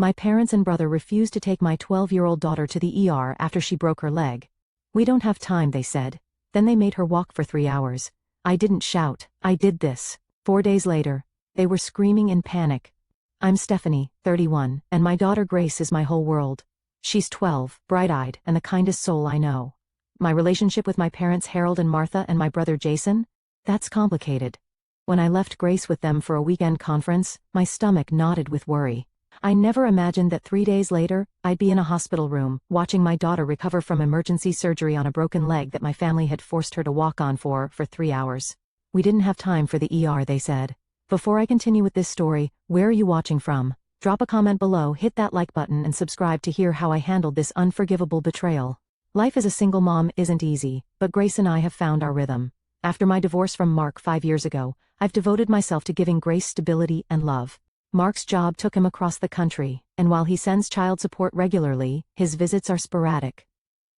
My parents and brother refused to take my 12-year-old daughter to the ER after she broke her leg. We don't have time, they said. Then they made her walk for 3 hours. I didn't shout, I did this. 4 days later, they were screaming in panic. I'm Stephanie, 31, and my daughter Grace is my whole world. She's 12, bright-eyed, and the kindest soul I know. My relationship with my parents Harold and Martha and my brother Jason? That's complicated. When I left Grace with them for a weekend conference, my stomach knotted with worry. I never imagined that 3 days later, I'd be in a hospital room, watching my daughter recover from emergency surgery on a broken leg that my family had forced her to walk on for 3 hours. We didn't have time for the ER, they said. Before I continue with this story, where are you watching from? Drop a comment below, hit that like button and subscribe to hear how I handled this unforgivable betrayal. Life as a single mom isn't easy, but Grace and I have found our rhythm. After my divorce from Mark 5 years ago, I've devoted myself to giving Grace stability and love. Mark's job took him across the country, and while he sends child support regularly, his visits are sporadic.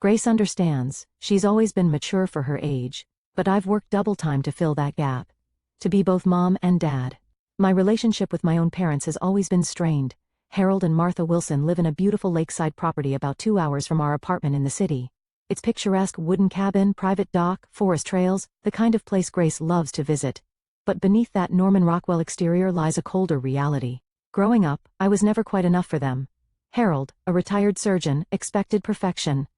Grace understands, she's always been mature for her age, but I've worked double time to fill that gap. To be both mom and dad. My relationship with my own parents has always been strained. Harold and Martha Wilson live in a beautiful lakeside property about 2 hours from our apartment in the city. It's picturesque wooden cabin, private dock, forest trails, the kind of place Grace loves to visit. But beneath that Norman Rockwell exterior lies a colder reality. Growing up, I was never quite enough for them. Harold, a retired surgeon, expected perfection.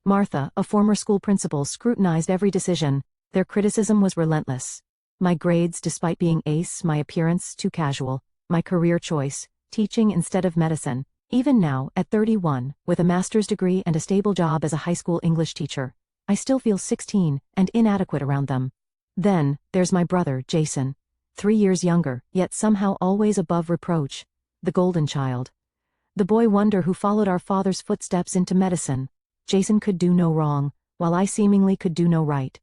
Martha, a former school principal, scrutinized every decision. Their criticism was relentless. My grades, despite being ace, my appearance, too casual, my career choice, teaching instead of medicine. Even now, at 31, with a master's degree and a stable job as a high school English teacher, I still feel 16 and inadequate around them. Then, there's my brother, Jason. 3 years younger, yet somehow always above reproach. The golden child. The boy wonder who followed our father's footsteps into medicine. Jason could do no wrong, while I seemingly could do no right.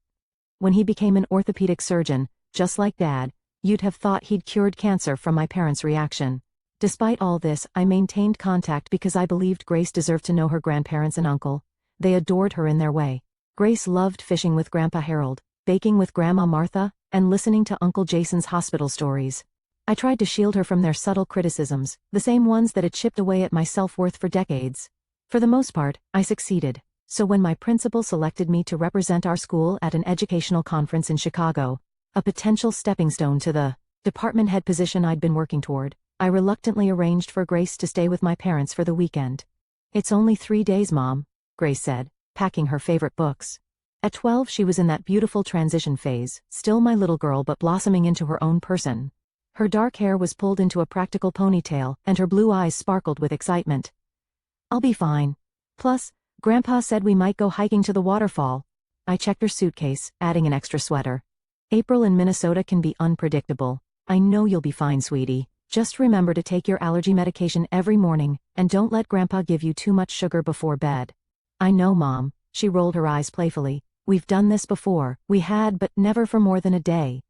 When he became an orthopedic surgeon, just like Dad, you'd have thought he'd cured cancer from my parents' reaction. Despite all this, I maintained contact because I believed Grace deserved to know her grandparents and uncle. They adored her in their way. Grace loved fishing with Grandpa Harold, baking with Grandma Martha, and listening to Uncle Jason's hospital stories. I tried to shield her from their subtle criticisms, the same ones that had chipped away at my self-worth for decades. For the most part, I succeeded. So when my principal selected me to represent our school at an educational conference in Chicago, a potential stepping stone to the department head position I'd been working toward, I reluctantly arranged for Grace to stay with my parents for the weekend. It's only 3 days, Mom, Grace said, packing her favorite books. At 12 she was in that beautiful transition phase, still my little girl but blossoming into her own person. Her dark hair was pulled into a practical ponytail, and her blue eyes sparkled with excitement. I'll be fine. Plus, Grandpa said we might go hiking to the waterfall. I checked her suitcase, adding an extra sweater. April in Minnesota can be unpredictable. I know you'll be fine, sweetie. Just remember to take your allergy medication every morning, and don't let Grandpa give you too much sugar before bed. I know, Mom, she rolled her eyes playfully. We've done this before. We had, but never for more than a day.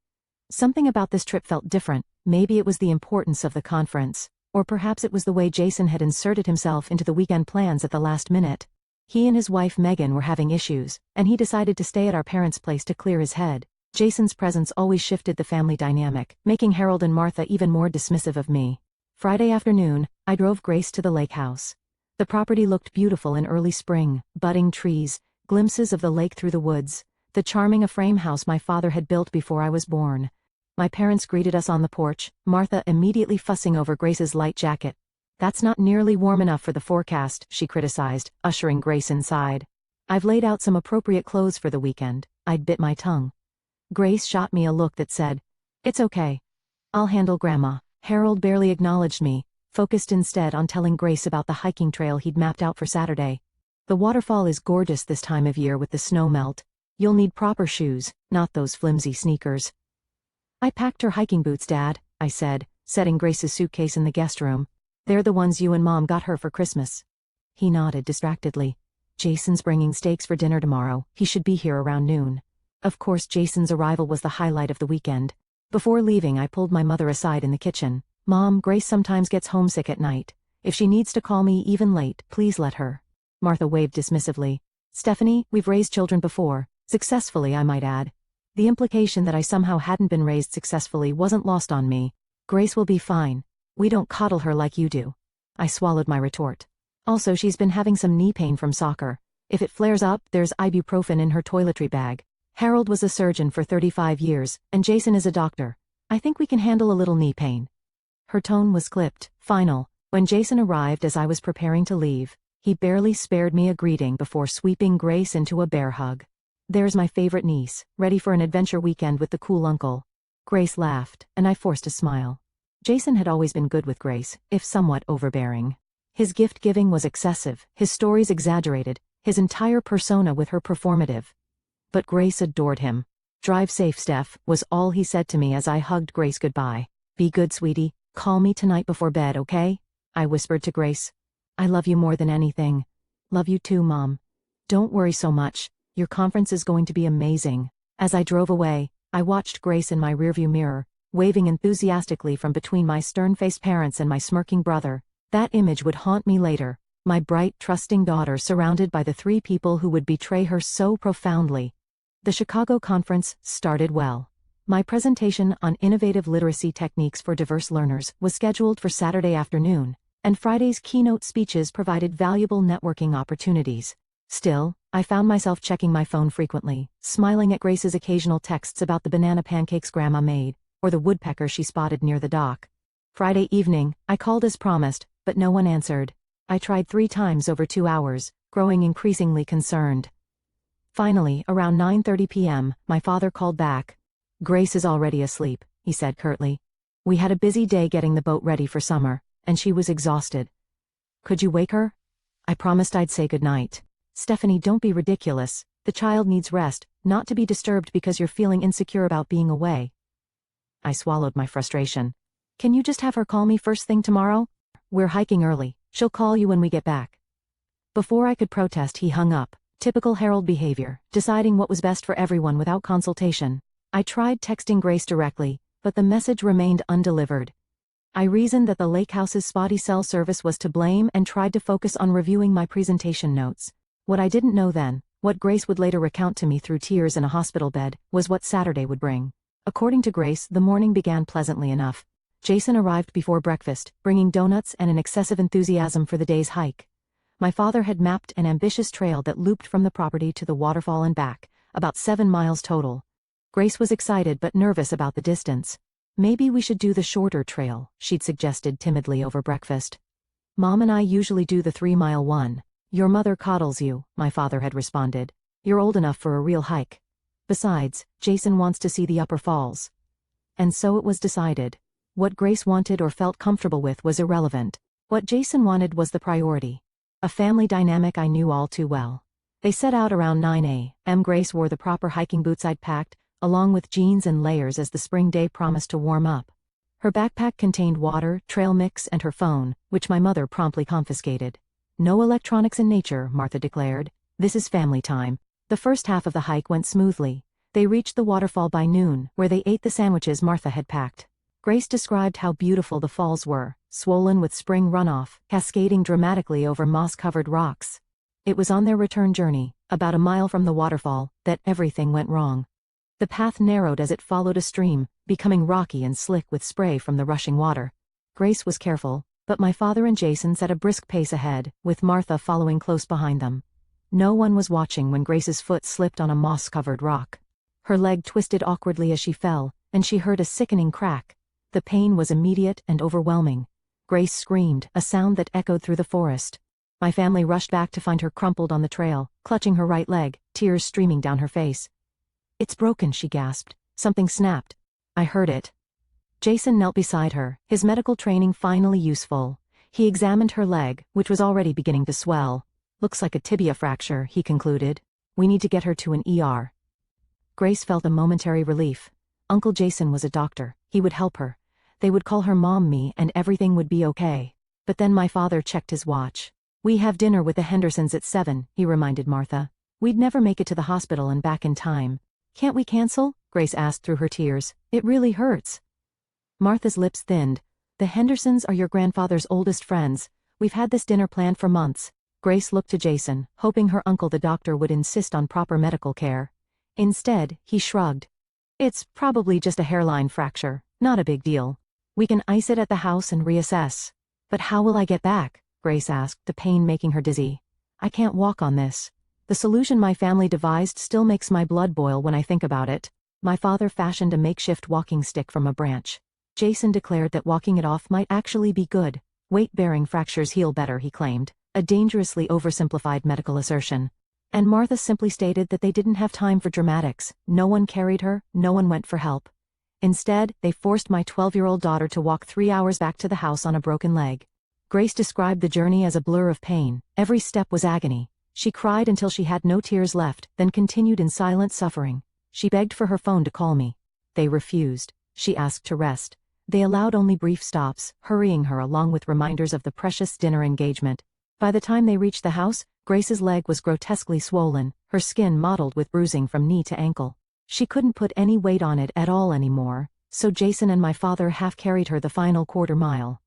Something about this trip felt different. Maybe it was the importance of the conference, or perhaps it was the way Jason had inserted himself into the weekend plans at the last minute. He and his wife Megan were having issues, and he decided to stay at our parents' place to clear his head. Jason's presence always shifted the family dynamic, making Harold and Martha even more dismissive of me. Friday afternoon, I drove Grace to the lake house. The property looked beautiful in early spring, budding trees, glimpses of the lake through the woods, the charming frame house my father had built before I was born. My parents greeted us on the porch, Martha immediately fussing over Grace's light jacket. That's not nearly warm enough for the forecast, she criticized, ushering Grace inside. I've laid out some appropriate clothes for the weekend. I'd bit my tongue. Grace shot me a look that said, "It's okay. I'll handle Grandma." Harold barely acknowledged me, focused instead on telling Grace about the hiking trail he'd mapped out for Saturday. The waterfall is gorgeous this time of year with the snow melt. You'll need proper shoes, not those flimsy sneakers. I packed her hiking boots, Dad, I said, setting Grace's suitcase in the guest room. They're the ones you and Mom got her for Christmas. He nodded distractedly. Jason's bringing steaks for dinner tomorrow. He should be here around noon. Of course, Jason's arrival was the highlight of the weekend. Before leaving, I pulled my mother aside in the kitchen. Mom, Grace sometimes gets homesick at night. If she needs to call me even late, please let her. Martha waved dismissively. Stephanie, we've raised children before. Successfully, I might add. The implication that I somehow hadn't been raised successfully wasn't lost on me. Grace will be fine. We don't coddle her like you do. I swallowed my retort. Also, she's been having some knee pain from soccer. If it flares up, there's ibuprofen in her toiletry bag. Harold was a surgeon for 35 years, and Jason is a doctor. I think we can handle a little knee pain. Her tone was clipped, final. When Jason arrived as I was preparing to leave, he barely spared me a greeting before sweeping Grace into a bear hug. There's my favorite niece, ready for an adventure weekend with the cool uncle. Grace laughed, and I forced a smile. Jason had always been good with Grace, if somewhat overbearing. His gift-giving was excessive, his stories exaggerated, his entire persona with her performative. But Grace adored him. "Drive safe, Steph," was all he said to me as I hugged Grace goodbye. "Be good, sweetie. Call me tonight before bed, okay?" I whispered to Grace. "I love you more than anything." "Love you too, Mom. Don't worry so much. Your conference is going to be amazing." As I drove away, I watched Grace in my rearview mirror, waving enthusiastically from between my stern-faced parents and my smirking brother. That image would haunt me later, my bright, trusting daughter surrounded by the three people who would betray her so profoundly. The Chicago conference started well. My presentation on innovative literacy techniques for diverse learners was scheduled for Saturday afternoon, and Friday's keynote speeches provided valuable networking opportunities. Still, I found myself checking my phone frequently, smiling at Grace's occasional texts about the banana pancakes Grandma made, or the woodpecker she spotted near the dock. Friday evening, I called as promised, but no one answered. I tried 3 times over 2 hours, growing increasingly concerned. Finally, around 9:30 p.m., my father called back. "Grace is already asleep," he said curtly. "We had a busy day getting the boat ready for summer, and she was exhausted. Could you wake her?" I promised I'd say goodnight. "Stephanie, don't be ridiculous. The child needs rest, not to be disturbed because you're feeling insecure about being away." I swallowed my frustration. "Can you just have her call me first thing tomorrow? We're hiking early. She'll call you when we get back." Before I could protest, he hung up. Typical Harold behavior, deciding what was best for everyone without consultation. I tried texting Grace directly, but the message remained undelivered. I reasoned that the lake house's spotty cell service was to blame and tried to focus on reviewing my presentation notes. What I didn't know then, what Grace would later recount to me through tears in a hospital bed, was what Saturday would bring. According to Grace, the morning began pleasantly enough. Jason arrived before breakfast, bringing donuts and an excessive enthusiasm for the day's hike. My father had mapped an ambitious trail that looped from the property to the waterfall and back, about 7 miles total. Grace was excited but nervous about the distance. "Maybe we should do the shorter trail," she'd suggested timidly over breakfast. "Mom and I usually do the 3-mile one. Your mother coddles you," my father had responded. "You're old enough for a real hike. Besides, Jason wants to see the upper falls." And so it was decided. What Grace wanted or felt comfortable with was irrelevant. What Jason wanted was the priority. A family dynamic I knew all too well. They set out around 9 a.m. Grace wore the proper hiking boots I'd packed, along with jeans and layers as the spring day promised to warm up. Her backpack contained water, trail mix, and her phone, which my mother promptly confiscated. "No electronics in nature," Martha declared. "This is family time." The first half of the hike went smoothly. They reached the waterfall by noon, where they ate the sandwiches Martha had packed. Grace described how beautiful the falls were, swollen with spring runoff, cascading dramatically over moss-covered rocks. It was on their return journey, about a mile from the waterfall, that everything went wrong. The path narrowed as it followed a stream, becoming rocky and slick with spray from the rushing water. Grace was careful, but my father and Jason set a brisk pace ahead, with Martha following close behind them. No one was watching when Grace's foot slipped on a moss-covered rock. Her leg twisted awkwardly as she fell, and she heard a sickening crack. The pain was immediate and overwhelming. Grace screamed, a sound that echoed through the forest. My family rushed back to find her crumpled on the trail, clutching her right leg, tears streaming down her face. "It's broken," she gasped. "Something snapped." I heard it. Jason knelt beside her, his medical training finally useful. He examined her leg, which was already beginning to swell. "Looks like a tibia fracture," he concluded. "We need to get her to an ER." Grace felt a momentary relief. Uncle Jason was a doctor. He would help her. They would call her Mom Me and everything would be okay. But then my father checked his watch. "We have dinner with the Hendersons at 7, he reminded Martha. "We'd never make it to the hospital and back in time." "Can't we cancel?" Grace asked through her tears. "It really hurts." Martha's lips thinned. "The Hendersons are your grandfather's oldest friends. We've had this dinner planned for months." Grace looked to Jason, hoping her uncle the doctor would insist on proper medical care. Instead, he shrugged. "It's probably just a hairline fracture, not a big deal. We can ice it at the house and reassess." But how will I get back? Grace asked, the pain making her dizzy. I can't walk on this. The solution my family devised still makes my blood boil when I think about it. My father fashioned a makeshift walking stick from a branch. Jason declared that walking it off might actually be good. Weight-bearing fractures heal better, he claimed, a dangerously oversimplified medical assertion. And Martha simply stated that they didn't have time for dramatics. No one carried her, no one went for help. Instead, they forced my 12-year-old daughter to walk 3 hours back to the house on a broken leg. Grace described the journey as a blur of pain. Every step was agony. She cried until she had no tears left, then continued in silent suffering. She begged for her phone to call me. They refused. She asked to rest. They allowed only brief stops, hurrying her along with reminders of the precious dinner engagement. By the time they reached the house, Grace's leg was grotesquely swollen, her skin mottled with bruising from knee to ankle. She couldn't put any weight on it at all anymore, so Jason and my father half-carried her the final quarter-mile.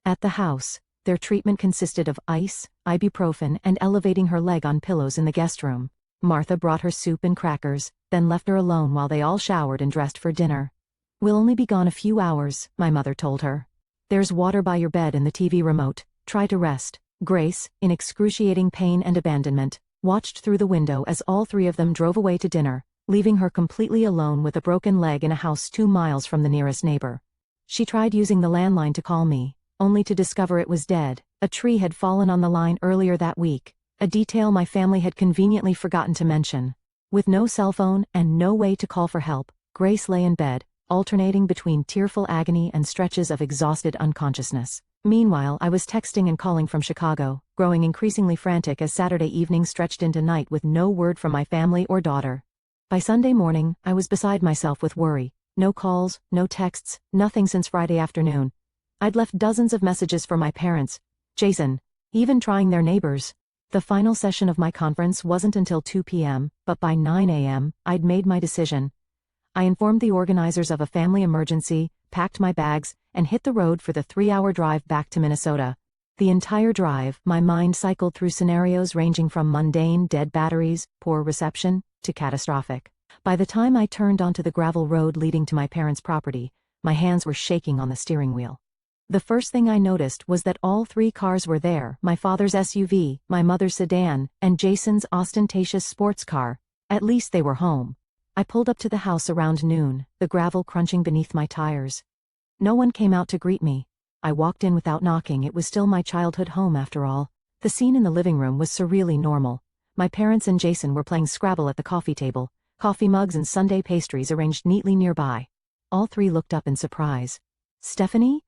At the house, their treatment consisted of ice, ibuprofen, and elevating her leg on pillows in the guest room. Martha brought her soup and crackers, then left her alone while they all showered and dressed for dinner. We'll only be gone a few hours, my mother told her. There's water by your bed and the TV remote. Try to rest. Grace, in excruciating pain and abandonment, watched through the window as all three of them drove away to dinner, leaving her completely alone with a broken leg in a house 2 miles from the nearest neighbor. She tried using the landline to call me, only to discover it was dead. A tree had fallen on the line earlier that week, a detail my family had conveniently forgotten to mention. With no cell phone and no way to call for help, Grace lay in bed, alternating between tearful agony and stretches of exhausted unconsciousness. Meanwhile, I was texting and calling from Chicago, growing increasingly frantic as Saturday evening stretched into night with no word from my family or daughter. By Sunday morning, I was beside myself with worry. No calls, no texts, nothing since Friday afternoon. I'd left dozens of messages for my parents, Jason, even trying their neighbors. The final session of my conference wasn't until 2 p.m., but by 9 a.m., I'd made my decision. I informed the organizers of a family emergency, packed my bags, and hit the road for the 3-hour drive back to Minnesota. The entire drive, my mind cycled through scenarios ranging from mundane dead batteries, poor reception, to catastrophic. By the time I turned onto the gravel road leading to my parents' property, my hands were shaking on the steering wheel. The first thing I noticed was that all 3 cars were there: my father's SUV, my mother's sedan, and Jason's ostentatious sports car. At least they were home. I pulled up to the house around noon, the gravel crunching beneath my tires. No one came out to greet me. I walked in without knocking. It was still my childhood home after all. The scene in the living room was surreally normal. My parents and Jason were playing Scrabble at the coffee table, coffee mugs and sundae pastries arranged neatly nearby. All 3 looked up in surprise. "Stephanie?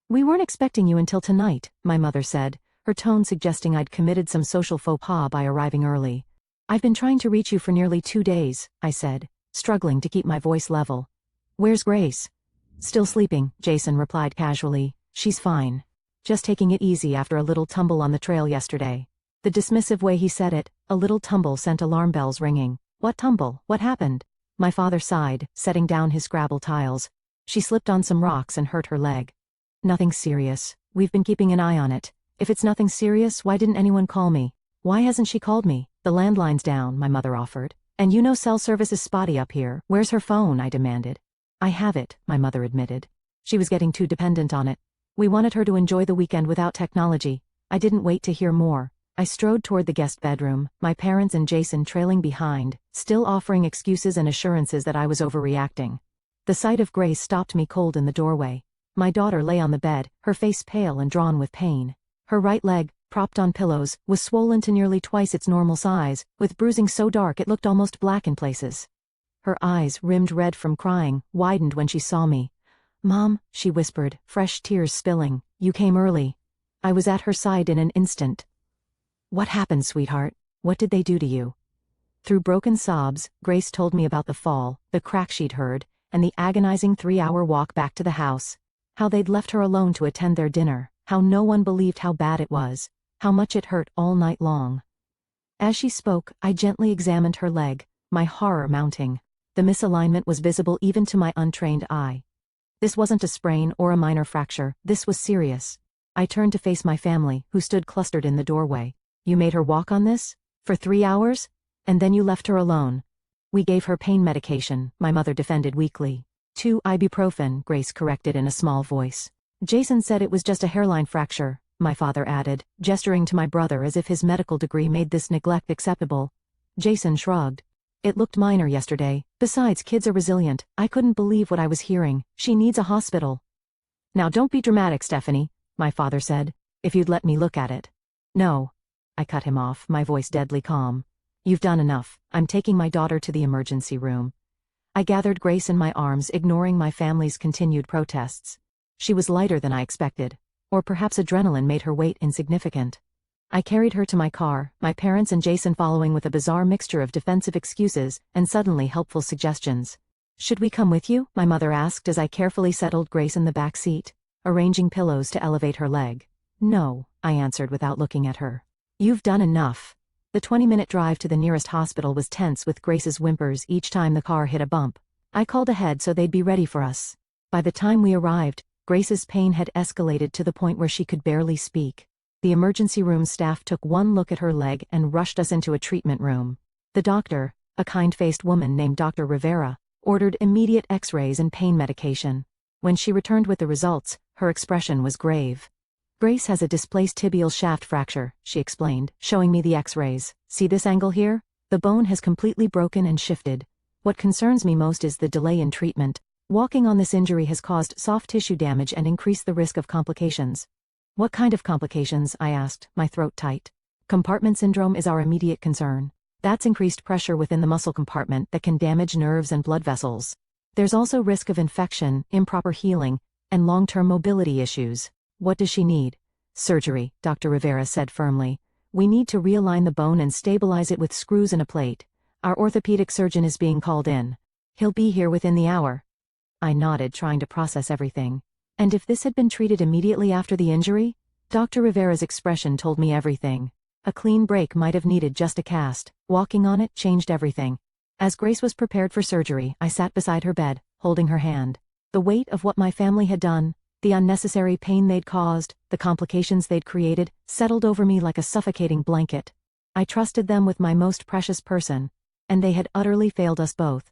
We weren't expecting you until tonight," my mother said, her tone suggesting I'd committed some social faux pas by arriving early. "I've been trying to reach you for nearly 2 days," I said, struggling to keep my voice level. "Where's Grace?" "Still sleeping," Jason replied casually. "She's fine. Just taking it easy after a little tumble on the trail yesterday." The dismissive way he said it, a little tumble, sent alarm bells ringing. "What tumble? What happened?" My father sighed, setting down his Scrabble tiles. "She slipped on some rocks and hurt her leg." "Nothing serious. We've been keeping an eye on it. If it's nothing serious, why didn't anyone call me?" "Why hasn't she called me?" "The landline's down," my mother offered. "And you know cell service is spotty up here. Where's her phone?" I demanded. "I have it," my mother admitted. She was getting too dependent on it. We wanted her to enjoy the weekend without technology. I didn't wait to hear more. I strode toward the guest bedroom, my parents and Jason trailing behind, still offering excuses and assurances that I was overreacting. The sight of Grace stopped me cold in the doorway. My daughter lay on the bed, her face pale and drawn with pain. Her right leg, propped on pillows, was swollen to nearly twice its normal size, with bruising so dark it looked almost black in places. Her eyes, rimmed red from crying, widened when she saw me. "Mom," she whispered, fresh tears spilling, "you came early." I was at her side in an instant. "What happened, sweetheart? What did they do to you?" Through broken sobs, Grace told me about the fall, the crack she'd heard, and the agonizing 3-hour walk back to the house. How they'd left her alone to attend their dinner, how no one believed how bad it was, how much it hurt all night long. As she spoke, I gently examined her leg, my horror mounting. The misalignment was visible even to my untrained eye. This wasn't a sprain or a minor fracture, this was serious. I turned to face my family, who stood clustered in the doorway. "You made her walk on this? For 3 hours? And then you left her alone?" "We gave her pain medication," my mother defended weakly. 2 ibuprofen, Grace corrected in a small voice. Jason said it was just a hairline fracture, my father added, gesturing to my brother as if his medical degree made this neglect acceptable. Jason shrugged. It looked minor yesterday. Besides, kids are resilient. I couldn't believe what I was hearing. She needs a hospital. Now don't be dramatic, Stephanie, my father said. If you'd let me look at it. No. I cut him off, my voice deadly calm. You've done enough. I'm taking my daughter to the emergency room. I gathered Grace in my arms, ignoring my family's continued protests. She was lighter than I expected. Or perhaps adrenaline made her weight insignificant. I carried her to my car, my parents and Jason following with a bizarre mixture of defensive excuses and suddenly helpful suggestions. Should we come with you? My mother asked as I carefully settled Grace in the back seat, arranging pillows to elevate her leg. No, I answered without looking at her. You've done enough. The 20-minute drive to the nearest hospital was tense with Grace's whimpers each time the car hit a bump. I called ahead so they'd be ready for us. By the time we arrived, Grace's pain had escalated to the point where she could barely speak. The emergency room staff took one look at her leg and rushed us into a treatment room. The doctor, a kind-faced woman named Dr. Rivera, ordered immediate x-rays and pain medication. When she returned with the results, her expression was grave. Grace has a displaced tibial shaft fracture, she explained, showing me the x-rays. See this angle here? The bone has completely broken and shifted. What concerns me most is the delay in treatment. Walking on this injury has caused soft tissue damage and increased the risk of complications. What kind of complications? I asked, my throat tight. Compartment syndrome is our immediate concern. That's increased pressure within the muscle compartment that can damage nerves and blood vessels. There's also risk of infection, improper healing, and long-term mobility issues. What does she need? Surgery, Dr. Rivera said firmly. We need to realign the bone and stabilize it with screws and a plate. Our orthopedic surgeon is being called in. He'll be here within the hour. I nodded, trying to process everything. And if this had been treated immediately after the injury? Dr. Rivera's expression told me everything. A clean break might have needed just a cast. Walking on it changed everything. As Grace was prepared for surgery, I sat beside her bed, holding her hand. The weight of what my family had done, the unnecessary pain they'd caused, the complications they'd created, settled over me like a suffocating blanket. I trusted them with my most precious person, and they had utterly failed us both.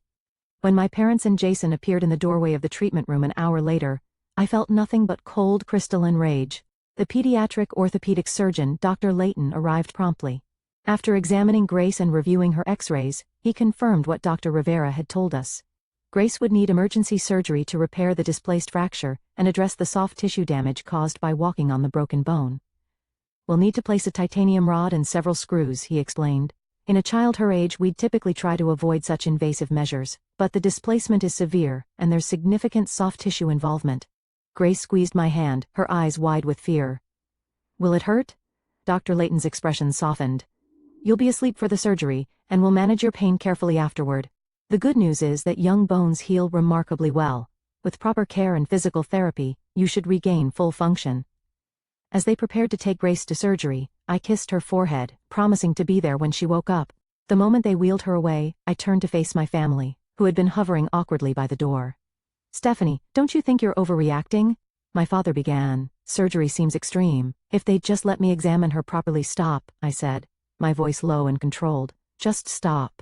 When my parents and Jason appeared in the doorway of the treatment room an hour later, I felt nothing but cold, crystalline rage. The pediatric orthopedic surgeon, Dr. Layton, arrived promptly. After examining Grace and reviewing her x-rays, he confirmed what Dr. Rivera had told us. Grace would need emergency surgery to repair the displaced fracture and address the soft tissue damage caused by walking on the broken bone. We'll need to place a titanium rod and several screws, he explained. In a child her age, we'd typically try to avoid such invasive measures, but the displacement is severe, and there's significant soft tissue involvement. Grace squeezed my hand, her eyes wide with fear. Will it hurt? Dr. Layton's expression softened. You'll be asleep for the surgery, and we'll manage your pain carefully afterward. The good news is that young bones heal remarkably well. With proper care and physical therapy, you should regain full function. As they prepared to take Grace to surgery, I kissed her forehead, promising to be there when she woke up. The moment they wheeled her away, I turned to face my family, who had been hovering awkwardly by the door. Stephanie, don't you think you're overreacting? My father began. Surgery seems extreme. If they'd just let me examine her properly. Stop, I said, my voice low and controlled. Just stop.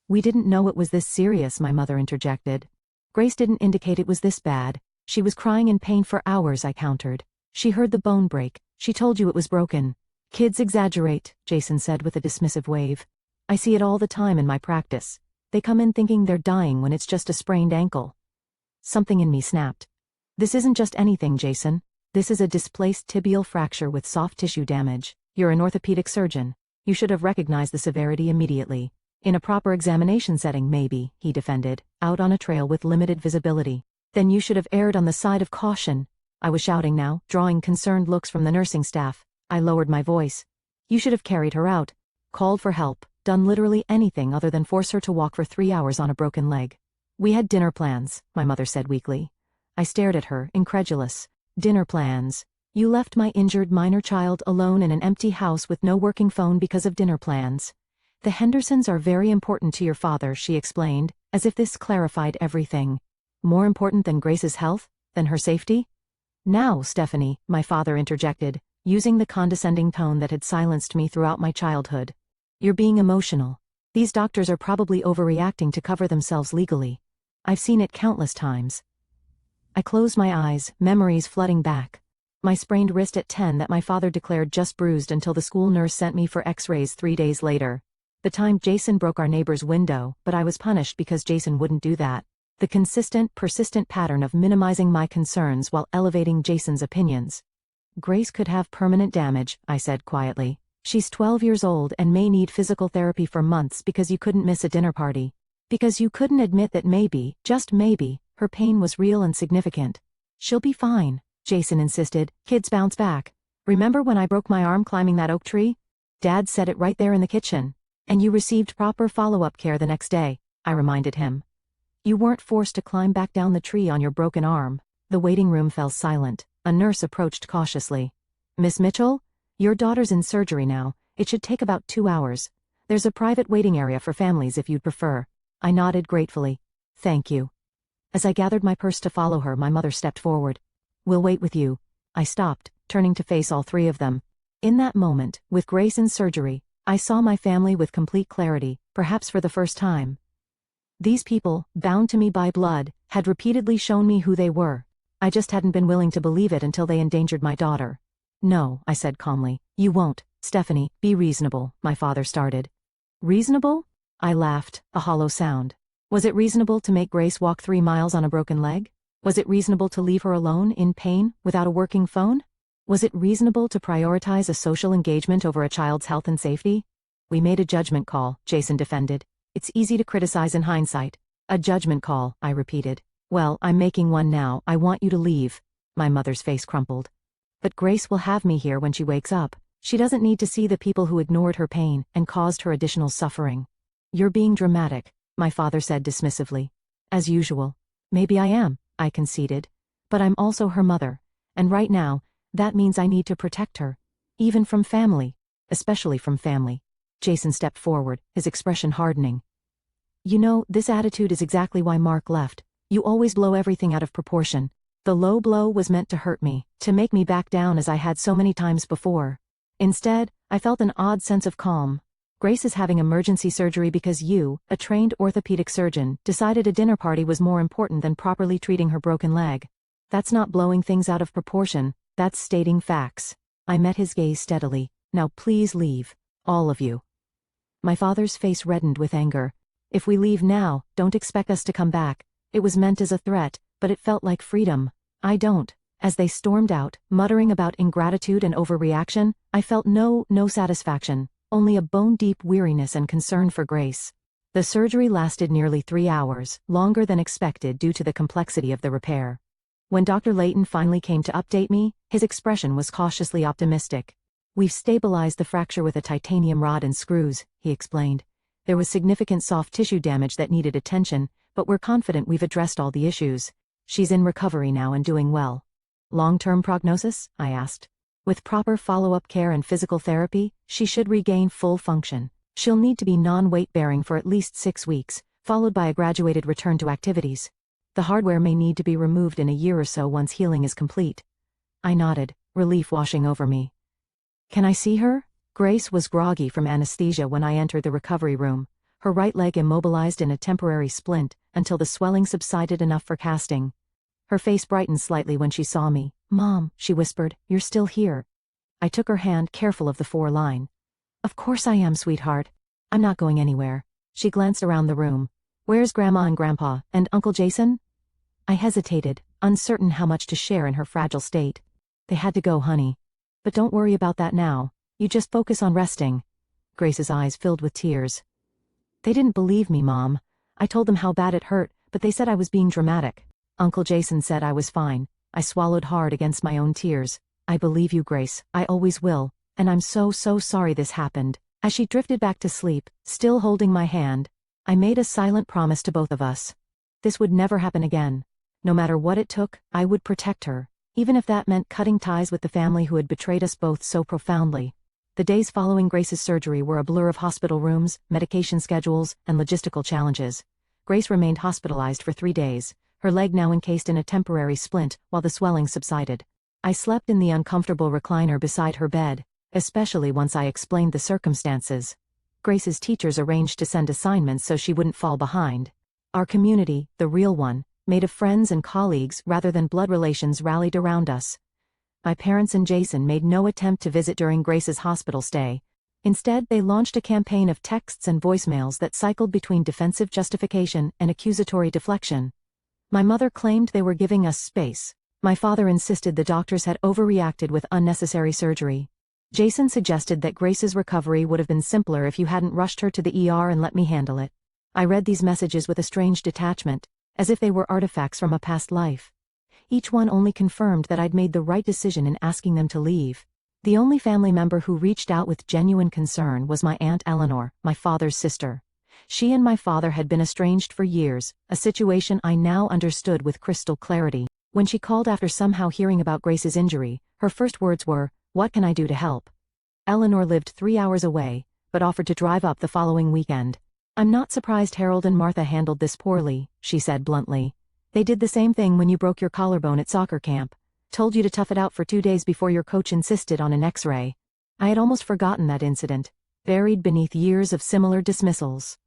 We didn't know it was this serious, my mother interjected. Grace didn't indicate it was this bad. She was crying in pain for hours, I countered. She heard the bone break. She told you it was broken. Kids exaggerate, Jason said with a dismissive wave. I see it all the time in my practice. They come in thinking they're dying when it's just a sprained ankle. Something in me snapped. This isn't just anything, Jason. This is a displaced tibial fracture with soft tissue damage. You're an orthopedic surgeon. You should have recognized the severity immediately. In a proper examination setting, maybe, he defended, out on a trail with limited visibility. Then you should have erred on the side of caution. I was shouting now, drawing concerned looks from the nursing staff. I lowered my voice. You should have carried her out, called for help, done literally anything other than force her to walk for 3 hours on a broken leg. We had dinner plans, my mother said weakly. I stared at her, incredulous. Dinner plans. You left my injured minor child alone in an empty house with no working phone because of dinner plans. The Hendersons are very important to your father, she explained, as if this clarified everything. More important than Grace's health? Than her safety? Now, Stephanie, my father interjected, using the condescending tone that had silenced me throughout my childhood. You're being emotional. These doctors are probably overreacting to cover themselves legally. I've seen it countless times. I closed my eyes, memories flooding back. My sprained wrist at 10 that my father declared just bruised until the school nurse sent me for x-rays 3 days later. The time Jason broke our neighbor's window, but I was punished because Jason wouldn't do that. The consistent, persistent pattern of minimizing my concerns while elevating Jason's opinions. Grace could have permanent damage, I said quietly. She's 12 years old and may need physical therapy for months because you couldn't miss a dinner party. Because you couldn't admit that maybe, just maybe, her pain was real and significant. She'll be fine, Jason insisted. Kids bounce back. Remember when I broke my arm climbing that oak tree? Dad said it right there in the kitchen. And you received proper follow-up care the next day, I reminded him. You weren't forced to climb back down the tree on your broken arm. The waiting room fell silent. A nurse approached cautiously. Miss Mitchell? Your daughter's in surgery now. It should take about 2 hours. There's a private waiting area for families if you'd prefer. I nodded gratefully. Thank you. As I gathered my purse to follow her, my mother stepped forward. We'll wait with you. I stopped, turning to face all three of them. In that moment, with Grace in surgery, I saw my family with complete clarity, perhaps for the first time. These people, bound to me by blood, had repeatedly shown me who they were. I just hadn't been willing to believe it until they endangered my daughter. No, I said calmly. You won't. Stephanie, be reasonable, my father started. Reasonable? I laughed, a hollow sound. Was it reasonable to make Grace walk 3 miles on a broken leg? Was it reasonable to leave her alone, in pain, without a working phone? Was it reasonable to prioritize a social engagement over a child's health and safety? We made a judgment call, Jason defended. It's easy to criticize in hindsight. A judgment call, I repeated. Well, I'm making one now. I want you to leave. My mother's face crumpled. But Grace will have me here when she wakes up. She doesn't need to see the people who ignored her pain and caused her additional suffering. You're being dramatic, my father said dismissively. As usual. Maybe I am, I conceded. But I'm also her mother. And right now, that means I need to protect her. Even from family. Especially from family. Jason stepped forward, his expression hardening. You know, this attitude is exactly why Mark left. You always blow everything out of proportion. The low blow was meant to hurt me, to make me back down as I had so many times before. Instead, I felt an odd sense of calm. Grace is having emergency surgery because you, a trained orthopedic surgeon, decided a dinner party was more important than properly treating her broken leg. That's not blowing things out of proportion, that's stating facts. I met his gaze steadily. Now please leave. All of you. My father's face reddened with anger. If we leave now, don't expect us to come back. It was meant as a threat, but it felt like freedom. I don't. As they stormed out, muttering about ingratitude and overreaction, I felt no satisfaction, only a bone-deep weariness and concern for Grace. The surgery lasted nearly 3 hours, longer than expected due to the complexity of the repair. When Dr. Layton finally came to update me, his expression was cautiously optimistic. We've stabilized the fracture with a titanium rod and screws, he explained. There was significant soft tissue damage that needed attention, but we're confident we've addressed all the issues. She's in recovery now and doing well. Long-term prognosis? I asked. With proper follow-up care and physical therapy, she should regain full function. She'll need to be non-weight-bearing for at least 6 weeks, followed by a graduated return to activities. The hardware may need to be removed in a year or so once healing is complete. I nodded, relief washing over me. Can I see her? Grace was groggy from anesthesia when I entered the recovery room, her right leg immobilized in a temporary splint until the swelling subsided enough for casting. Her face brightened slightly when she saw me. Mom, she whispered, you're still here. I took her hand, careful of the 4-line. Of course I am, sweetheart. I'm not going anywhere. She glanced around the room. Where's Grandma and Grandpa, and Uncle Jason? I hesitated, uncertain how much to share in her fragile state. They had to go, honey. But don't worry about that now. You just focus on resting. Grace's eyes filled with tears. They didn't believe me, Mom. I told them how bad it hurt, but they said I was being dramatic. Uncle Jason said I was fine. I swallowed hard against my own tears. I believe you, Grace. I always will. And I'm so sorry this happened. As she drifted back to sleep, still holding my hand, I made a silent promise to both of us. This would never happen again. No matter what it took, I would protect her, even if that meant cutting ties with the family who had betrayed us both so profoundly. The days following Grace's surgery were a blur of hospital rooms, medication schedules, and logistical challenges. Grace remained hospitalized for 3 days, her leg now encased in a temporary splint while the swelling subsided. I slept in the uncomfortable recliner beside her bed, especially once I explained the circumstances. Grace's teachers arranged to send assignments so she wouldn't fall behind. Our community, the real one, made of friends and colleagues rather than blood relations, rallied around us. My parents and Jason made no attempt to visit during Grace's hospital stay. Instead, they launched a campaign of texts and voicemails that cycled between defensive justification and accusatory deflection. My mother claimed they were giving us space. My father insisted the doctors had overreacted with unnecessary surgery. Jason suggested that Grace's recovery would have been simpler if you hadn't rushed her to the ER and let me handle it. I read these messages with a strange detachment, as if they were artifacts from a past life. Each one only confirmed that I'd made the right decision in asking them to leave. The only family member who reached out with genuine concern was my Aunt Eleanor, my father's sister. She and my father had been estranged for years, a situation I now understood with crystal clarity. When she called after somehow hearing about Grace's injury, her first words were, "What can I do to help?" Eleanor lived 3 hours away, but offered to drive up the following weekend. "I'm not surprised Harold and Martha handled this poorly," she said bluntly. "They did the same thing when you broke your collarbone at soccer camp. Told you to tough it out for 2 days before your coach insisted on an X-ray." I had almost forgotten that incident, buried beneath years of similar dismissals.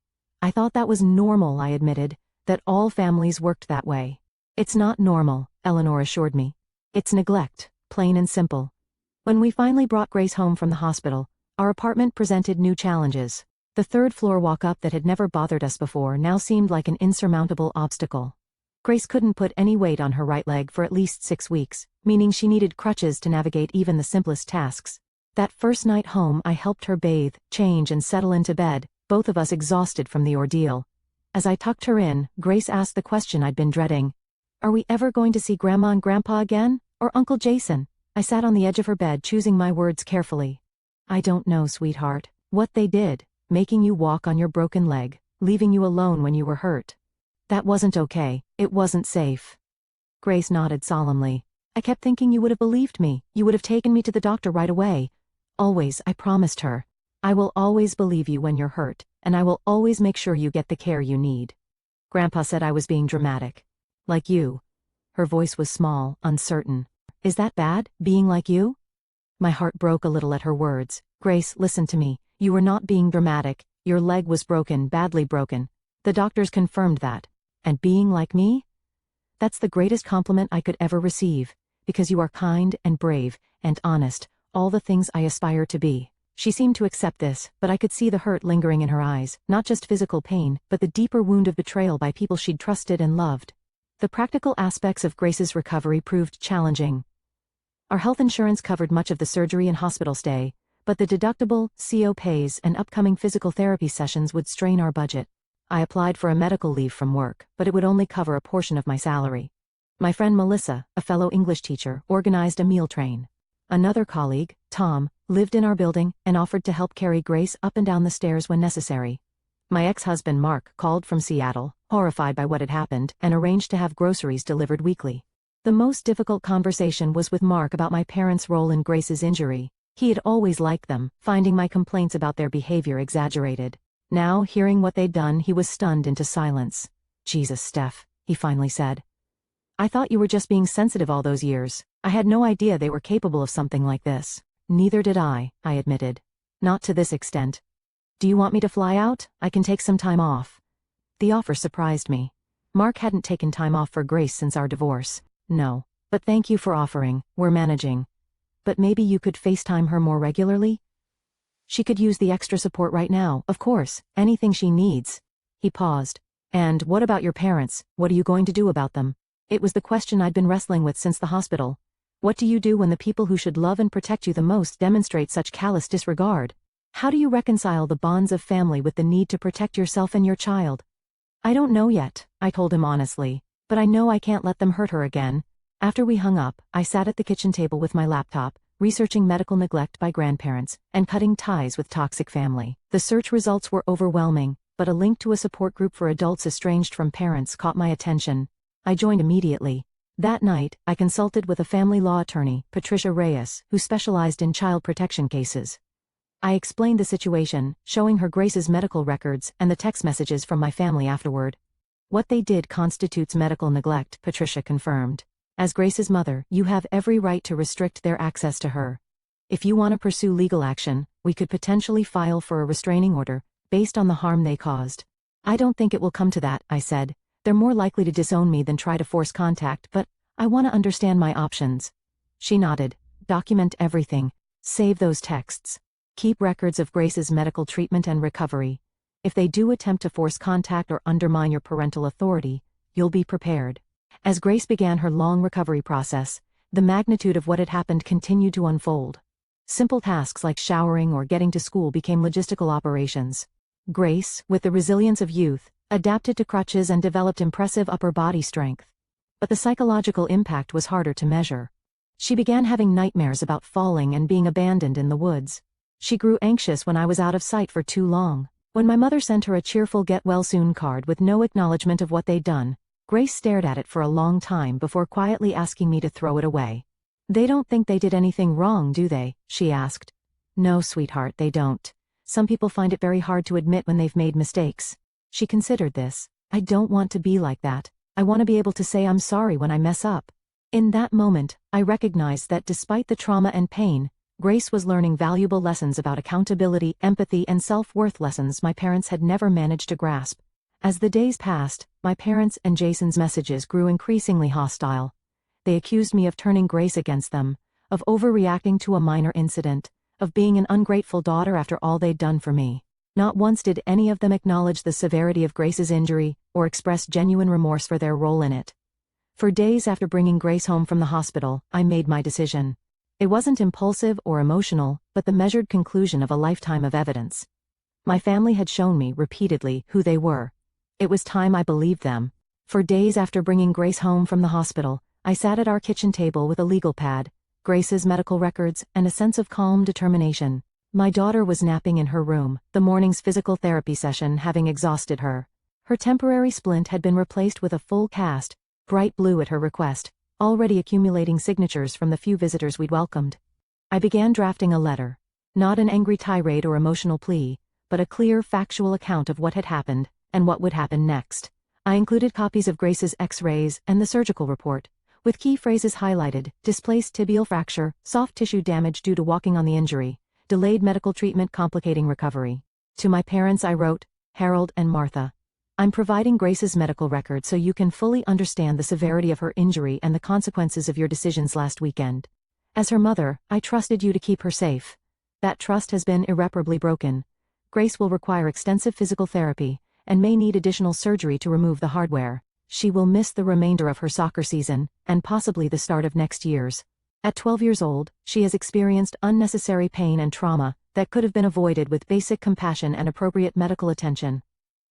I thought that was normal, I admitted, that all families worked that way. "It's not normal," Eleanor assured me. "It's neglect, plain and simple." When we finally brought Grace home from the hospital, our apartment presented new challenges. The third-floor walk-up that had never bothered us before now seemed like an insurmountable obstacle. Grace couldn't put any weight on her right leg for at least 6 weeks, meaning she needed crutches to navigate even the simplest tasks. That first night home, I helped her bathe, change and settle into bed, both of us exhausted from the ordeal. As I tucked her in, Grace asked the question I'd been dreading. "Are we ever going to see Grandma and Grandpa again? Or Uncle Jason?" I sat on the edge of her bed, choosing my words carefully. "I don't know, sweetheart. What they did, making you walk on your broken leg, leaving you alone when you were hurt. That wasn't okay, it wasn't safe." Grace nodded solemnly. "I kept thinking you would have believed me, you would have taken me to the doctor right away. Always, I promised her. I will always believe you when you're hurt, and I will always make sure you get the care you need." Grandpa said I was being dramatic. "Like you." Her voice was small, uncertain. "Is that bad, being like you?" My heart broke a little at her words. "Grace, listen to me. You were not being dramatic. Your leg was broken, badly broken. The doctors confirmed that. And being like me? That's the greatest compliment I could ever receive, because you are kind and brave and honest, all the things I aspire to be." She seemed to accept this, but I could see the hurt lingering in her eyes, not just physical pain, but the deeper wound of betrayal by people she'd trusted and loved. The practical aspects of Grace's recovery proved challenging. Our health insurance covered much of the surgery and hospital stay, but the deductible, CO pays, and upcoming physical therapy sessions would strain our budget. I applied for a medical leave from work, but it would only cover a portion of my salary. My friend Melissa, a fellow English teacher, organized a meal train. Another colleague, Tom, lived in our building and offered to help carry Grace up and down the stairs when necessary. My ex-husband Mark called from Seattle, horrified by what had happened, and arranged to have groceries delivered weekly. The most difficult conversation was with Mark about my parents' role in Grace's injury. He had always liked them, finding my complaints about their behavior exaggerated. Now, hearing what they'd done, he was stunned into silence. "Jesus, Steph," he finally said. "I thought you were just being sensitive all those years. I had no idea they were capable of something like this." "Neither did I admitted. "Not to this extent. Do you want me to fly out? I can take some time off." The offer surprised me. Mark hadn't taken time off for Grace since our divorce. "No. But thank you for offering, we're managing. But maybe you could FaceTime her more regularly?" "She could use the extra support right now, of course, anything she needs." He paused. "And what about your parents? What are you going to do about them?" It was the question I'd been wrestling with since the hospital. What do you do when the people who should love and protect you the most demonstrate such callous disregard? How do you reconcile the bonds of family with the need to protect yourself and your child? "I don't know yet," I told him honestly, "but I know I can't let them hurt her again." After we hung up, I sat at the kitchen table with my laptop, researching medical neglect by grandparents, and cutting ties with toxic family. The search results were overwhelming, but a link to a support group for adults estranged from parents caught my attention. I joined immediately. That night, I consulted with a family law attorney, Patricia Reyes, who specialized in child protection cases. I explained the situation, showing her Grace's medical records and the text messages from my family afterward. "What they did constitutes medical neglect," Patricia confirmed. "As Grace's mother, you have every right to restrict their access to her. If you want to pursue legal action, we could potentially file for a restraining order, based on the harm they caused." "I don't think it will come to that," I said, They're more likely to disown me than try to force contact, but I want to understand my options. She nodded. Document everything. Save those texts. Keep records of Grace's medical treatment and recovery. If they do attempt to force contact or undermine your parental authority, you'll be prepared. As Grace began her long recovery process, the magnitude of what had happened continued to unfold. Simple tasks like showering or getting to school became logistical operations. Grace, with the resilience of youth, adapted to crutches and developed impressive upper body strength. But the psychological impact was harder to measure. She began having nightmares about falling and being abandoned in the woods. She grew anxious when I was out of sight for too long. When my mother sent her a cheerful get-well-soon card with no acknowledgement of what they'd done, Grace stared at it for a long time before quietly asking me to throw it away. "They don't think they did anything wrong, do they?" she asked. "No, sweetheart, they don't. Some people find it very hard to admit when they've made mistakes." She considered this. "I don't want to be like that. I want to be able to say I'm sorry when I mess up." In that moment, I recognized that despite the trauma and pain, Grace was learning valuable lessons about accountability, empathy, and self-worth, lessons my parents had never managed to grasp. As the days passed, my parents and Jason's messages grew increasingly hostile. They accused me of turning Grace against them, of overreacting to a minor incident, of being an ungrateful daughter after all they'd done for me. Not once did any of them acknowledge the severity of Grace's injury or express genuine remorse for their role in it. For days after bringing Grace home from the hospital, I made my decision. It wasn't impulsive or emotional, but the measured conclusion of a lifetime of evidence. My family had shown me repeatedly who they were. It was time I believed them. For days after bringing Grace home from the hospital, I sat at our kitchen table with a legal pad, Grace's medical records, and a sense of calm determination. My daughter was napping in her room, the morning's physical therapy session having exhausted her. Her temporary splint had been replaced with a full cast, bright blue at her request, already accumulating signatures from the few visitors we'd welcomed. I began drafting a letter. Not an angry tirade or emotional plea, but a clear, factual account of what had happened, and what would happen next. I included copies of Grace's X-rays and the surgical report, with key phrases highlighted: displaced tibial fracture, soft tissue damage due to walking on the injury, delayed medical treatment complicating recovery. To my parents I wrote, Harold and Martha, I'm providing Grace's medical record so you can fully understand the severity of her injury and the consequences of your decisions last weekend. As her mother, I trusted you to keep her safe. That trust has been irreparably broken. Grace will require extensive physical therapy, and may need additional surgery to remove the hardware. She will miss the remainder of her soccer season, and possibly the start of next year's. At 12 years old, she has experienced unnecessary pain and trauma that could have been avoided with basic compassion and appropriate medical attention.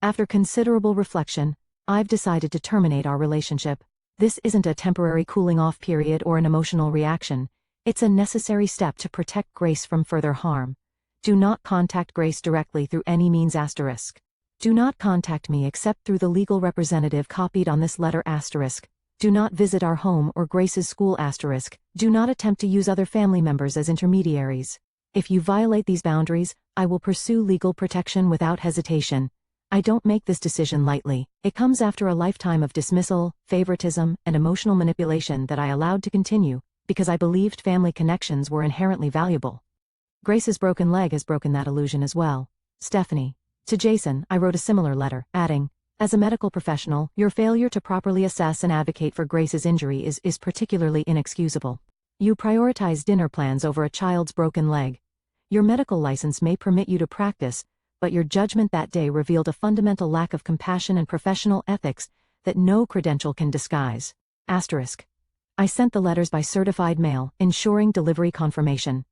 After considerable reflection, I've decided to terminate our relationship. This isn't a temporary cooling-off period or an emotional reaction. It's a necessary step to protect Grace from further harm. Do not contact Grace directly through any means *. Do not contact me except through the legal representative copied on this letter *. Do not visit our home or Grace's school *. Do not attempt to use other family members as intermediaries. If you violate these boundaries, I will pursue legal protection without hesitation. I don't make this decision lightly. It comes after a lifetime of dismissal, favoritism, and emotional manipulation that I allowed to continue, because I believed family connections were inherently valuable. Grace's broken leg has broken that illusion as well. Stephanie. To Jason, I wrote a similar letter, adding, as a medical professional, your failure to properly assess and advocate for Grace's injury is particularly inexcusable. You prioritize dinner plans over a child's broken leg. Your medical license may permit you to practice, but your judgment that day revealed a fundamental lack of compassion and professional ethics that no credential can disguise. *. I sent the letters by certified mail, ensuring delivery confirmation.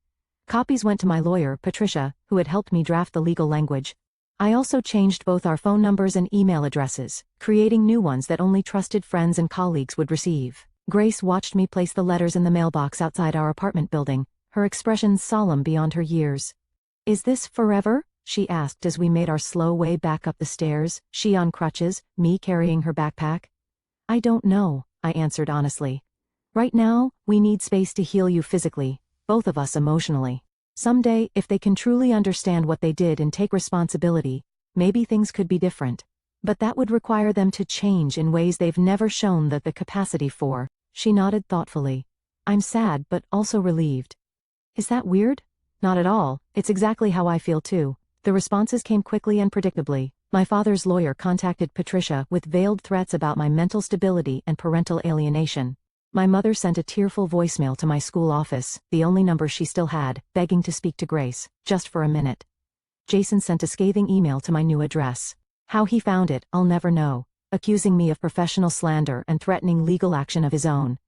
Copies went to my lawyer, Patricia, who had helped me draft the legal language. I also changed both our phone numbers and email addresses, creating new ones that only trusted friends and colleagues would receive. Grace watched me place the letters in the mailbox outside our apartment building, her expression solemn beyond her years. Is this forever? She asked as we made our slow way back up the stairs, she on crutches, me carrying her backpack. I don't know, I answered honestly. Right now, we need space to heal you physically, both of us emotionally. Someday, if they can truly understand what they did and take responsibility, maybe things could be different. But that would require them to change in ways they've never shown the capacity for. She nodded thoughtfully. I'm sad but also relieved. Is that weird? Not at all, it's exactly how I feel too. The responses came quickly and predictably. My father's lawyer contacted Patricia with veiled threats about my mental stability and parental alienation. My mother sent a tearful voicemail to my school office, the only number she still had, begging to speak to Grace, just for a minute. Jason sent a scathing email to my new address. How he found it, I'll never know, accusing me of professional slander and threatening legal action of his own.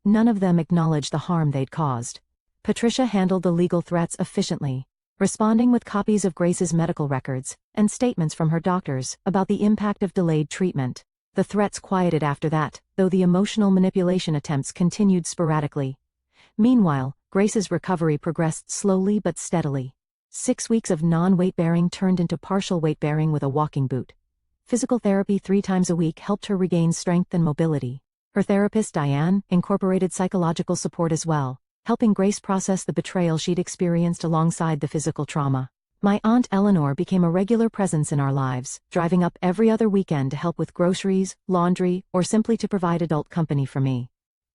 None of them acknowledged the harm they'd caused. Patricia handled the legal threats efficiently, responding with copies of Grace's medical records and statements from her doctors about the impact of delayed treatment. The threats quieted after that, though the emotional manipulation attempts continued sporadically. Meanwhile, Grace's recovery progressed slowly but steadily. 6 weeks of non-weight bearing turned into partial weight bearing with a walking boot. Physical therapy 3 times a week helped her regain strength and mobility. Her therapist, Diane, incorporated psychological support as well, helping Grace process the betrayal she'd experienced alongside the physical trauma. My Aunt Eleanor became a regular presence in our lives, driving up every other weekend to help with groceries, laundry, or simply to provide adult company for me.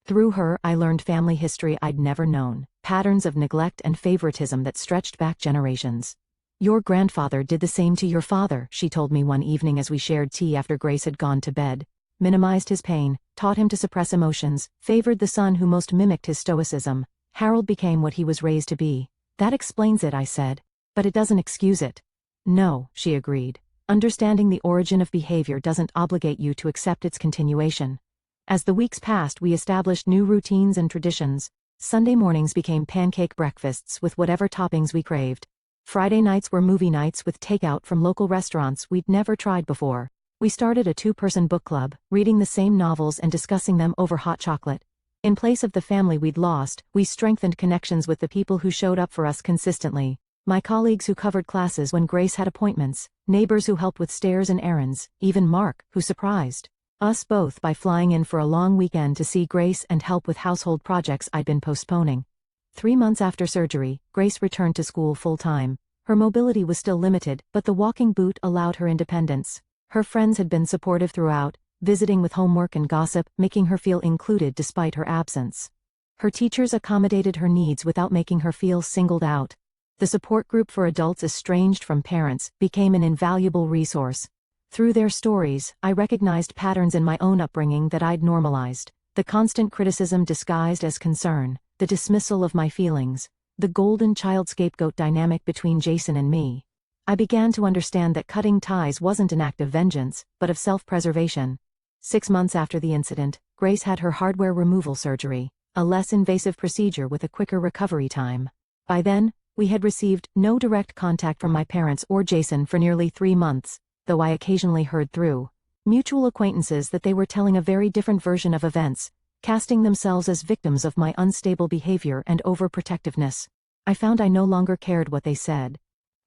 Through her, I learned family history I'd never known, patterns of neglect and favoritism that stretched back generations. Your grandfather did the same to your father, she told me one evening as we shared tea after Grace had gone to bed. Minimized his pain, taught him to suppress emotions, favored the son who most mimicked his stoicism. Harold became what he was raised to be. That explains it, I said. But it doesn't excuse it. No, she agreed. Understanding the origin of behavior doesn't obligate you to accept its continuation. As the weeks passed, we established new routines and traditions. Sunday mornings became pancake breakfasts with whatever toppings we craved. Friday nights were movie nights with takeout from local restaurants we'd never tried before. We started a 2-person book club, reading the same novels and discussing them over hot chocolate. In place of the family we'd lost, we strengthened connections with the people who showed up for us consistently. My colleagues who covered classes when Grace had appointments, neighbors who helped with stairs and errands, even Mark, who surprised us both by flying in for a long weekend to see Grace and help with household projects I'd been postponing. 3 months after surgery, Grace returned to school full-time. Her mobility was still limited, but the walking boot allowed her independence. Her friends had been supportive throughout, visiting with homework and gossip, making her feel included despite her absence. Her teachers accommodated her needs without making her feel singled out. The support group for adults estranged from parents became an invaluable resource. Through their stories, I recognized patterns in my own upbringing that I'd normalized. The constant criticism disguised as concern, the dismissal of my feelings, the golden child scapegoat dynamic between Jason and me. I began to understand that cutting ties wasn't an act of vengeance, but of self-preservation. 6 months after the incident, Grace had her hardware removal surgery, a less invasive procedure with a quicker recovery time. By then, we had received no direct contact from my parents or Jason for nearly 3 months, though I occasionally heard through mutual acquaintances that they were telling a very different version of events, casting themselves as victims of my unstable behavior and overprotectiveness. I found I no longer cared what they said.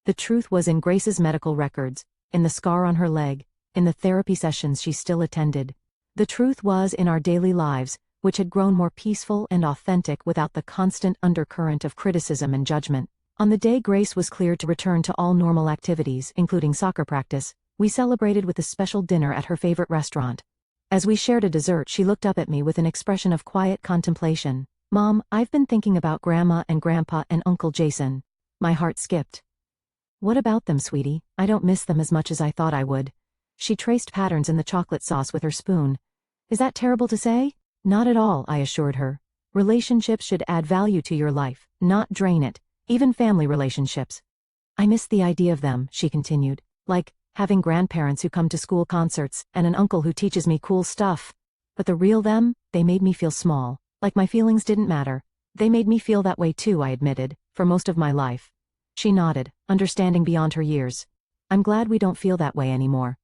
The truth was in Grace's medical records, in the scar on her leg, in the therapy sessions she still attended. The truth was in our daily lives, which had grown more peaceful and authentic without the constant undercurrent of criticism and judgment. On the day Grace was cleared to return to all normal activities, including soccer practice, we celebrated with a special dinner at her favorite restaurant. As we shared a dessert, she looked up at me with an expression of quiet contemplation. "Mom, I've been thinking about Grandma and Grandpa and Uncle Jason." My heart skipped. "What about them, sweetie? I don't miss them as much as I thought I would." She traced patterns in the chocolate sauce with her spoon. "Is that terrible to say?" "Not at all," I assured her. "Relationships should add value to your life, not drain it, even family relationships." "I miss the idea of them," she continued. "Like, having grandparents who come to school concerts, and an uncle who teaches me cool stuff. But the real them, they made me feel small, like my feelings didn't matter." "They made me feel that way too," I admitted, "for most of my life." She nodded, understanding beyond her years. "I'm glad we don't feel that way anymore."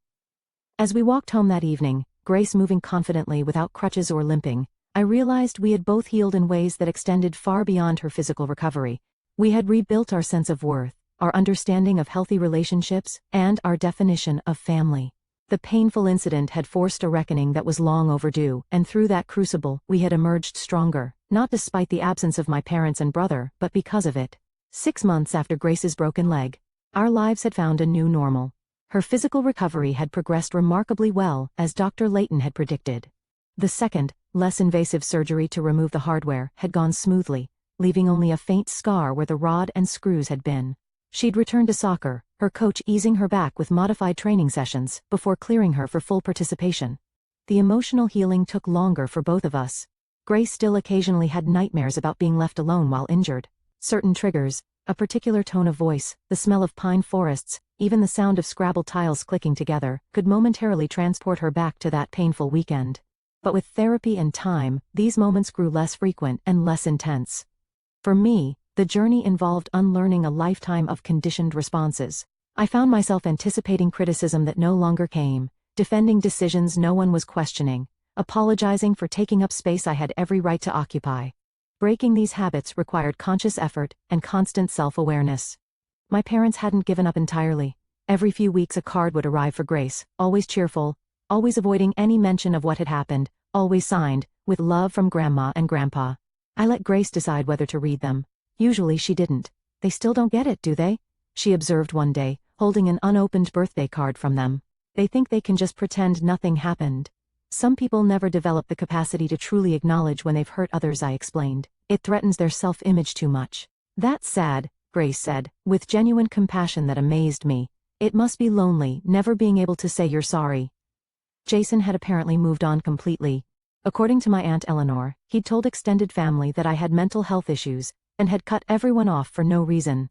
As we walked home that evening, Grace moving confidently without crutches or limping, I realized we had both healed in ways that extended far beyond her physical recovery. We had rebuilt our sense of worth, our understanding of healthy relationships, and our definition of family. The painful incident had forced a reckoning that was long overdue, and through that crucible, we had emerged stronger, not despite the absence of my parents and brother, but because of it. 6 months after Grace's broken leg, our lives had found a new normal. Her physical recovery had progressed remarkably well, as Dr. Layton had predicted. The second, less invasive surgery to remove the hardware had gone smoothly, leaving only a faint scar where the rod and screws had been. She'd returned to soccer, her coach easing her back with modified training sessions before clearing her for full participation. The emotional healing took longer for both of us. Grace still occasionally had nightmares about being left alone while injured. Certain triggers, a particular tone of voice, the smell of pine forests, even the sound of Scrabble tiles clicking together, could momentarily transport her back to that painful weekend. But with therapy and time, these moments grew less frequent and less intense. For me, the journey involved unlearning a lifetime of conditioned responses. I found myself anticipating criticism that no longer came, defending decisions no one was questioning, apologizing for taking up space I had every right to occupy. Breaking these habits required conscious effort and constant self-awareness. My parents hadn't given up entirely. Every few weeks a card would arrive for Grace, always cheerful, always avoiding any mention of what had happened, always signed, with love from Grandma and Grandpa. I let Grace decide whether to read them. Usually she didn't. They still don't get it, do they? She observed one day, holding an unopened birthday card from them. They think they can just pretend nothing happened. Some people never develop the capacity to truly acknowledge when they've hurt others, I explained. It threatens their self-image too much. That's sad, Grace said, with genuine compassion that amazed me. It must be lonely, never being able to say you're sorry. Jason had apparently moved on completely. According to my Aunt Eleanor, he'd told extended family that I had mental health issues, and had cut everyone off for no reason.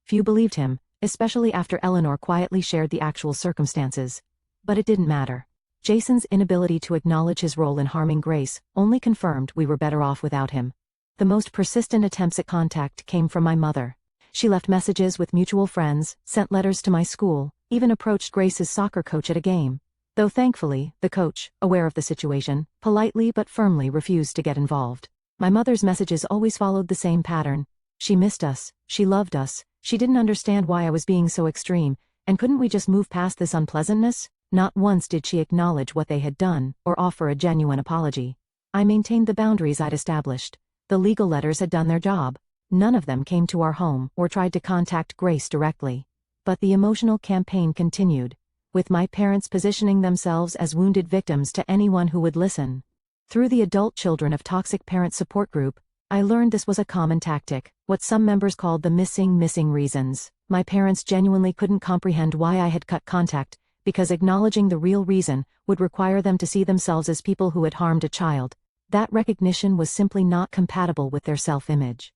Few believed him, especially after Eleanor quietly shared the actual circumstances. But it didn't matter. Jason's inability to acknowledge his role in harming Grace only confirmed we were better off without him. The most persistent attempts at contact came from my mother. She left messages with mutual friends, sent letters to my school, even approached Grace's soccer coach at a game. Though thankfully, the coach, aware of the situation, politely but firmly refused to get involved. My mother's messages always followed the same pattern. She missed us, she loved us, she didn't understand why I was being so extreme, and couldn't we just move past this unpleasantness? Not once did she acknowledge what they had done, or offer a genuine apology. I maintained the boundaries I'd established. The legal letters had done their job. None of them came to our home or tried to contact Grace directly. But the emotional campaign continued, with my parents positioning themselves as wounded victims to anyone who would listen. Through the Adult Children of Toxic Parents support group, I learned this was a common tactic, what some members called the missing reasons. My parents genuinely couldn't comprehend why I had cut contact, because acknowledging the real reason would require them to see themselves as people who had harmed a child. That recognition was simply not compatible with their self-image.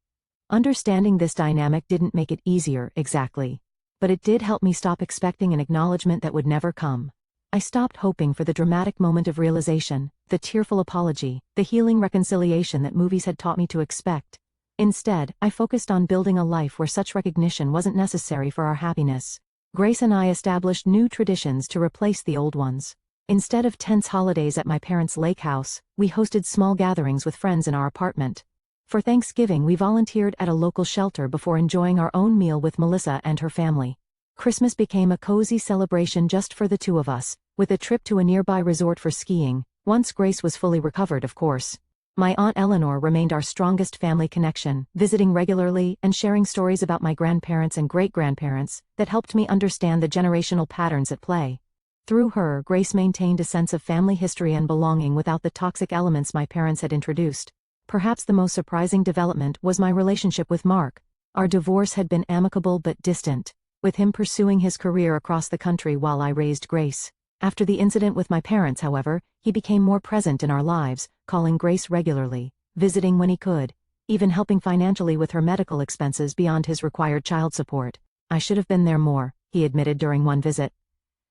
Understanding this dynamic didn't make it easier, exactly. But it did help me stop expecting an acknowledgement that would never come. I stopped hoping for the dramatic moment of realization, the tearful apology, the healing reconciliation that movies had taught me to expect. Instead, I focused on building a life where such recognition wasn't necessary for our happiness. Grace and I established new traditions to replace the old ones. Instead of tense holidays at my parents' lake house, we hosted small gatherings with friends in our apartment. For Thanksgiving we volunteered at a local shelter before enjoying our own meal with Melissa and her family. Christmas became a cozy celebration just for the two of us, with a trip to a nearby resort for skiing, once Grace was fully recovered, of course. My Aunt Eleanor remained our strongest family connection, visiting regularly and sharing stories about my grandparents and great-grandparents that helped me understand the generational patterns at play. Through her, Grace maintained a sense of family history and belonging without the toxic elements my parents had introduced. Perhaps the most surprising development was my relationship with Mark. Our divorce had been amicable but distant, with him pursuing his career across the country while I raised Grace. After the incident with my parents, however, he became more present in our lives, calling Grace regularly, visiting when he could, even helping financially with her medical expenses beyond his required child support. I should have been there more, he admitted during one visit.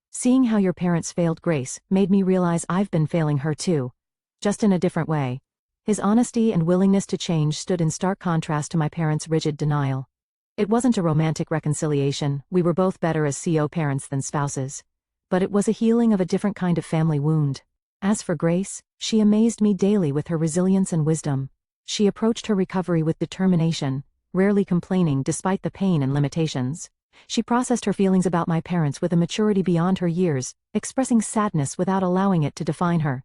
Seeing how your parents failed Grace made me realize I've been failing her too, just in a different way. His honesty and willingness to change stood in stark contrast to my parents' rigid denial. It wasn't a romantic reconciliation, we were both better as co-parents than spouses. But it was a healing of a different kind of family wound. As for Grace, she amazed me daily with her resilience and wisdom. She approached her recovery with determination, rarely complaining despite the pain and limitations. She processed her feelings about my parents with a maturity beyond her years, expressing sadness without allowing it to define her.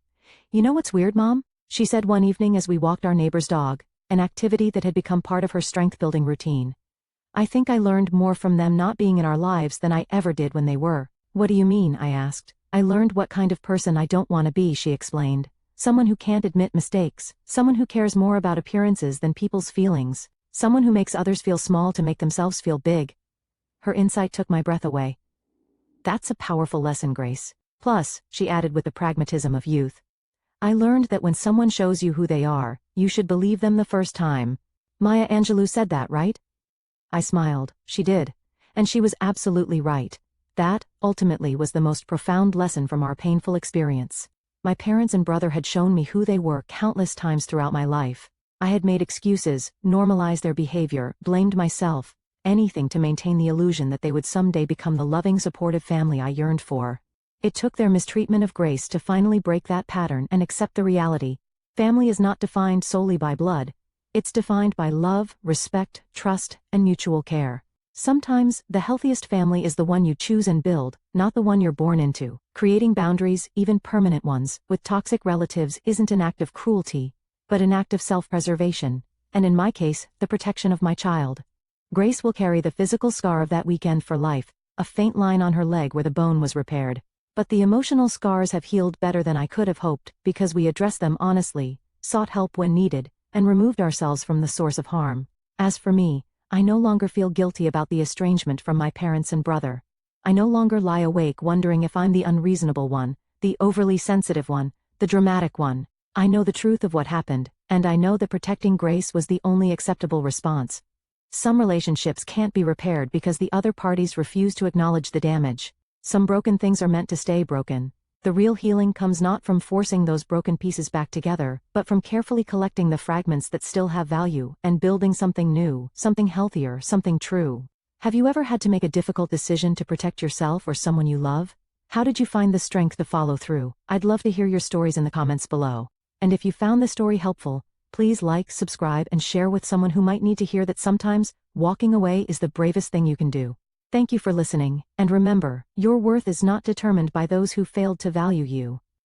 "You know what's weird, Mom?" she said one evening as we walked our neighbor's dog, an activity that had become part of her strength-building routine. "I think I learned more from them not being in our lives than I ever did when they were." "What do you mean?" I asked. "I learned what kind of person I don't want to be," she explained. "Someone who can't admit mistakes, someone who cares more about appearances than people's feelings, someone who makes others feel small to make themselves feel big." Her insight took my breath away. That's a powerful lesson, Grace. Plus, she added with the pragmatism of youth, I learned that when someone shows you who they are, you should believe them the first time. Maya Angelou said that, right? I smiled. She did. And she was absolutely right. That, ultimately, was the most profound lesson from our painful experience. My parents and brother had shown me who they were countless times throughout my life. I had made excuses, normalized their behavior, blamed myself, anything to maintain the illusion that they would someday become the loving, supportive family I yearned for. It took their mistreatment of Grace to finally break that pattern and accept the reality. Family is not defined solely by blood. It's defined by love, respect, trust, and mutual care. Sometimes, the healthiest family is the one you choose and build, not the one you're born into. Creating boundaries, even permanent ones, with toxic relatives isn't an act of cruelty, but an act of self-preservation, and in my case, the protection of my child. Grace will carry the physical scar of that weekend for life, a faint line on her leg where the bone was repaired. But the emotional scars have healed better than I could have hoped, because we addressed them honestly, sought help when needed, and removed ourselves from the source of harm. As for me, I no longer feel guilty about the estrangement from my parents and brother. I no longer lie awake wondering if I'm the unreasonable one, the overly sensitive one, the dramatic one. I know the truth of what happened, and I know that protecting Grace was the only acceptable response. Some relationships can't be repaired because the other parties refuse to acknowledge the damage. Some broken things are meant to stay broken. The real healing comes not from forcing those broken pieces back together, but from carefully collecting the fragments that still have value and building something new, something healthier, something true. Have you ever had to make a difficult decision to protect yourself or someone you love? How did you find the strength to follow through? I'd love to hear your stories in the comments below. And if you found this story helpful, please like, subscribe, and share with someone who might need to hear that sometimes, walking away is the bravest thing you can do. Thank you for listening, and remember, your worth is not determined by those who failed to value you.